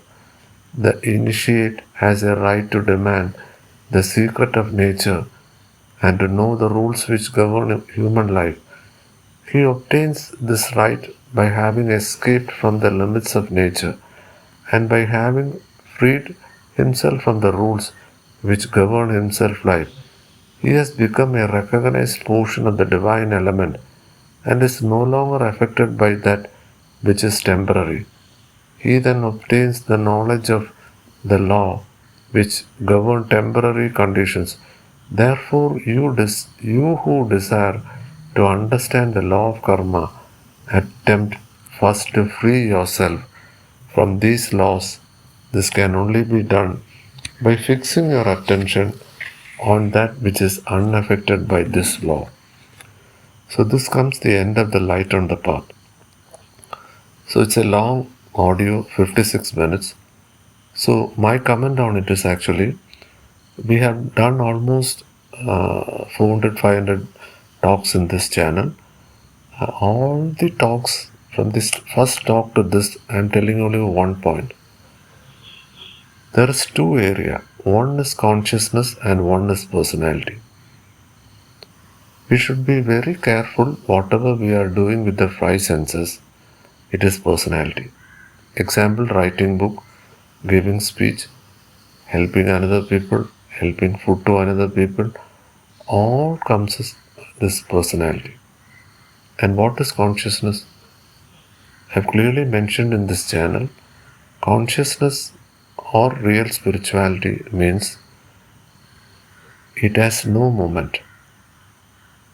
The initiate has a right to demand the secret of nature and to know the rules which govern human life. He obtains this right by having escaped from the limits of nature and by having freed himself from the rules which govern himself life. He has become a recognized portion of the divine element and is no longer affected by that which is temporary. He then obtains the knowledge of the law which govern temporary conditions. Therefore, you who desire to understand the law of karma, attempt first to free yourself from these laws. This can only be done by fixing your attention on that which is unaffected by this law. So, this comes the end of the light on the path. So, it's a long audio, 56 minutes. So, my comment on it is actually we have done almost 400 500 talks in this channel. All the talks from this first talk to this, I am telling only one point. There is two area. One is consciousness and one is personality. We should be very careful whatever we are doing with the five senses. It is personality. Example, writing book, giving speech, helping another people, helping food to another people, all comes as this personality. And what is consciousness? I have clearly mentioned in this channel, consciousness or real spirituality means it has no moment.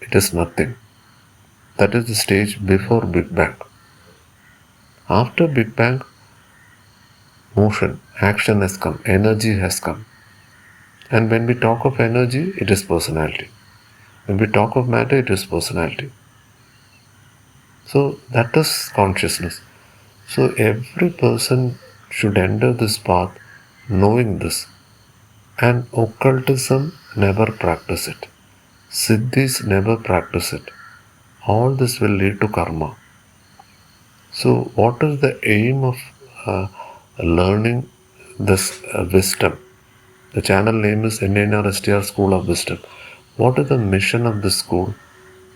It is nothing. That is the stage before Big Bang. After Big Bang, motion, action has come, energy has come. And when we talk of energy, it is personality. When we talk of matter, it is personality. So that is consciousness. So every person should enter this path knowing this. And occultism never practice it. Siddhis never practice it. All this will lead to karma. So what is the aim of learning this wisdom? The channel name is NNRSTR School of Wisdom. What is the mission of the school?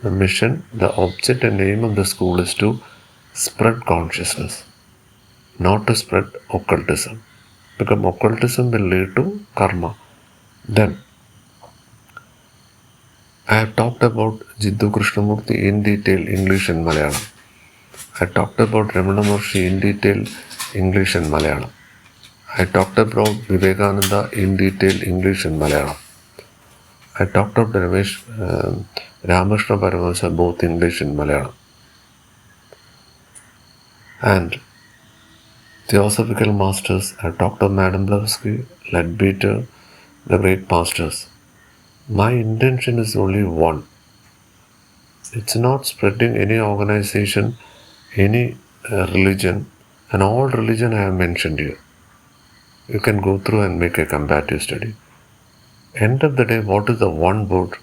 The mission, the object and aim of the school is to spread consciousness, not to spread occultism. Because occultism will lead to karma. Then, I have talked about Jiddu Krishnamurti in detail, English and Malayalam. I talked about Ramana Maharshi in detail, English and Malayalam. I talked about Vivekananda in detail, English and Malayalam. I talked about Ramakrishna Paramahansa, both English and Malayalam. And Theosophical masters, I talked of Madame Blavatsky, Leadbeater, the great masters. My intention is only one. It's not spreading any organization, any religion, and all religion I have mentioned here. You can go through and make a comparative study. End of the day, what is the one word?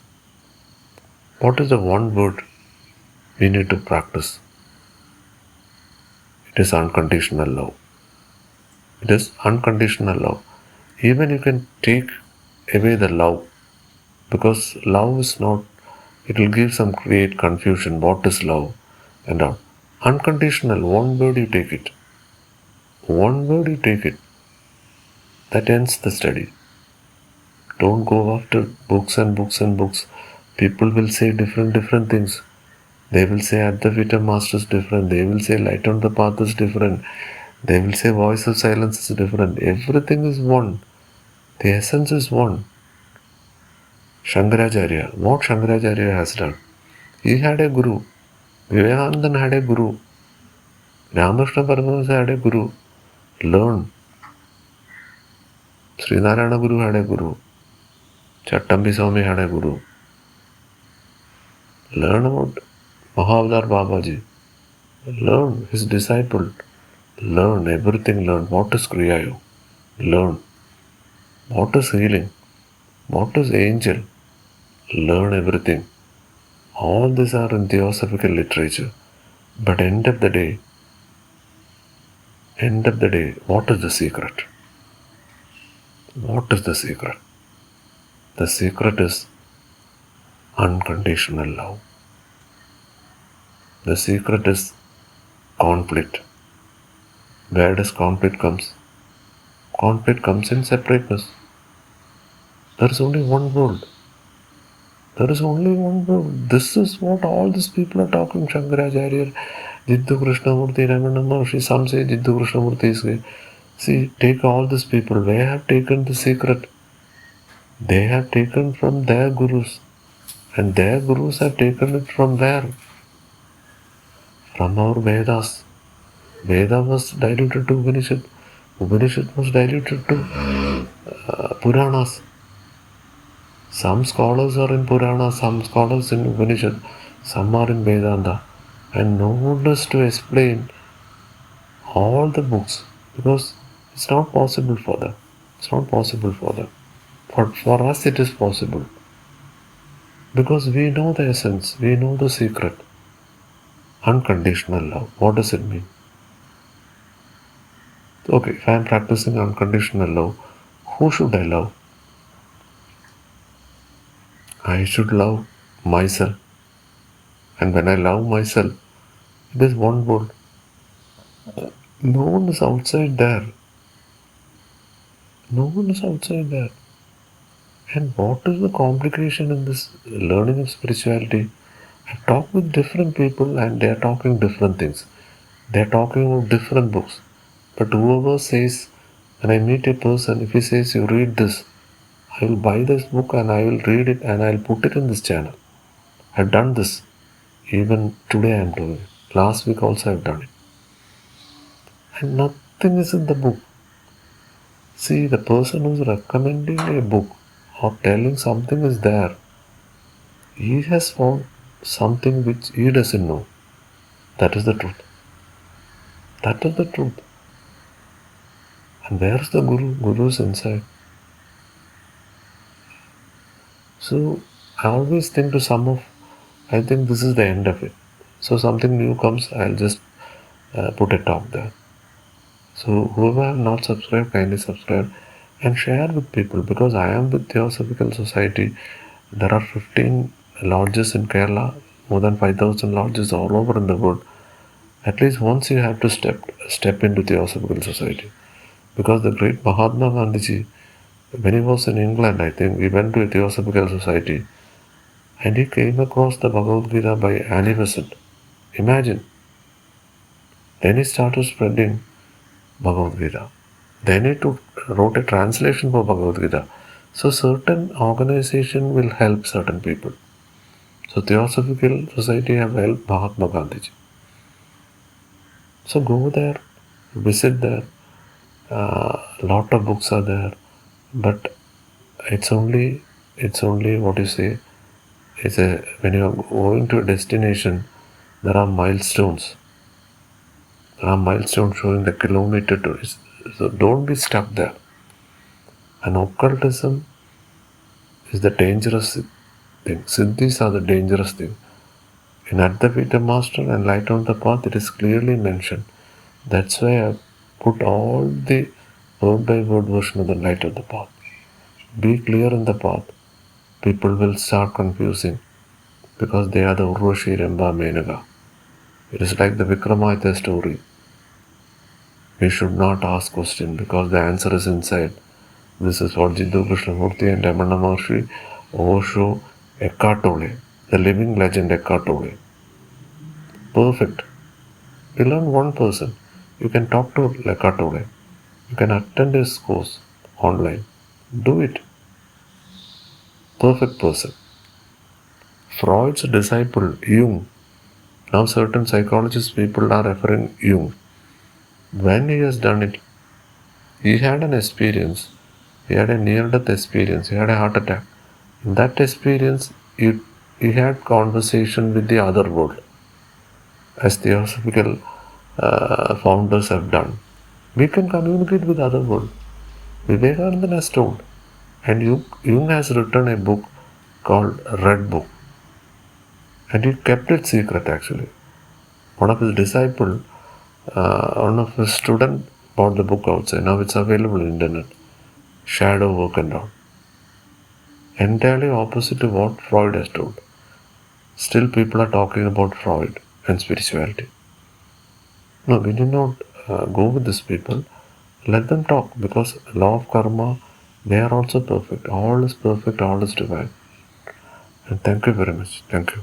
What is the one word we need to practice? It is unconditional love. It is unconditional love. Even you can take away the love, because love is not, it will give some create confusion. What is love? And all. Unconditional, one word you take it. One word you take it. That ends the study. Don't go after books and books and books. People will say different things. They will say Advaita Master is different. They will say Light on the Path is different. They will say Voice of Silence is different. Everything is one. The essence is one. Shankaracharya. What Shankaracharya has done? He had a guru. Vivekananda had a guru. Ramakrishna Paramahansa had a guru. Learn. Srinarayana Guru had a guru. Chattambi Swami had a guru. Learn about Mahavatar Babaji. Learn his disciple. Learn everything. Learn what is Kriya Yoga. Learn what is healing. What is angel. Learn everything. All these are in theosophical literature. But end of the day, what is the secret? What is the secret? The secret is unconditional love. The secret is conflict. Where does conflict comes? Conflict comes in separateness. There is only one world. There is only one world. This is what all these people are talking. Shankaracharya, Jiddu Krishnamurti, Ramana Maharshi, some say Jiddu Krishnamurti is here. See, take all these people. They have taken the secret. They have taken from their gurus. And their gurus have taken it from where? From our Vedas. Veda was diluted to Upanishad. Upanishad was diluted to Puranas. Some scholars are in Purana, some scholars in Upanishad, some are in Vedanta. And no one is to explain all the books because it's not possible for them. It's not possible for them. For us it is possible. Because we know the essence, we know the secret. Unconditional love. What does it mean? Okay, if I am practicing unconditional love, who should I love? I should love myself. And when I love myself, it is one world. No one is outside there. No one is outside there. And what is the complication in this learning of spirituality? I talk with different people and they are talking different things. They are talking about different books. But whoever says, when I meet a person, if he says, you read this, I will buy this book and I will read it and I will put it in this channel. I've done this. Even today I am doing it. Last week also I've done it. And nothing is in the book. See, the person who's recommending a book or telling something is there, he has found something which he doesn't know. That is the truth. That is the truth. And where is the Guru? Guru is inside. So I always think to sum up, I think this is the end of it. So something new comes, I'll just put a talk there. So whoever have not subscribed, kindly subscribe and share with people because I am with Theosophical Society. There are 15 lodges in Kerala, more than 5,000 lodges all over in the world. At least once you have to step into Theosophical Society. Because the great Mahatma Gandhiji, when he was in England, I think, we went to a Theosophical Society and he came across the Bhagavad Gita by Annie Besant. Imagine. Then he started spreading Bhagavad Gita. Then he wrote a translation for Bhagavad Gita. So certain organization will help certain people. So Theosophical Society have helped Mahatma Gandhiji. So go there, visit there. Lot of books are there, but it's only what you say. It's when you are going to a destination, there are milestones. There are milestones showing the kilometer to it. So don't be stuck there. And occultism is the dangerous thing. Siddhis are the dangerous thing. In Advaita Master and Light on the Path, it is clearly mentioned. That's why I put all the word by word version of the Light of the Path. Be clear in the path. People will start confusing because they are the Urvashi, Remba, Menaka. It is like the Vikramaditya story. We should not ask question because the answer is inside. This is what Jiddu Krishnamurti and Ramana Maharshi, Osho, Eckhart Tolle, the living legend Eckhart Tolle. Perfect. You learn one person. You can talk to Eckhart Tolle. You can attend his course online. Do it. Perfect person. Freud's disciple, Jung. Now certain psychologist people are referring Jung. When he has done it, he had an experience. He had a near-death experience. He had a heart attack. In that experience, he had conversation with the other world, as Theosophical founders have done. We can communicate with other world. Vivekananda has told, and Jung has written a book called Red Book, and he kept it secret actually. One of his disciple, one of his student bought the book outside. Now it's available on the internet. Shadow work and all. Entirely opposite to what Freud has told. Still people are talking about Freud and spirituality. No, we do not go with these people. Let them talk because law of karma, they are also perfect. All is perfect, all is divine. And thank you very much. Thank you.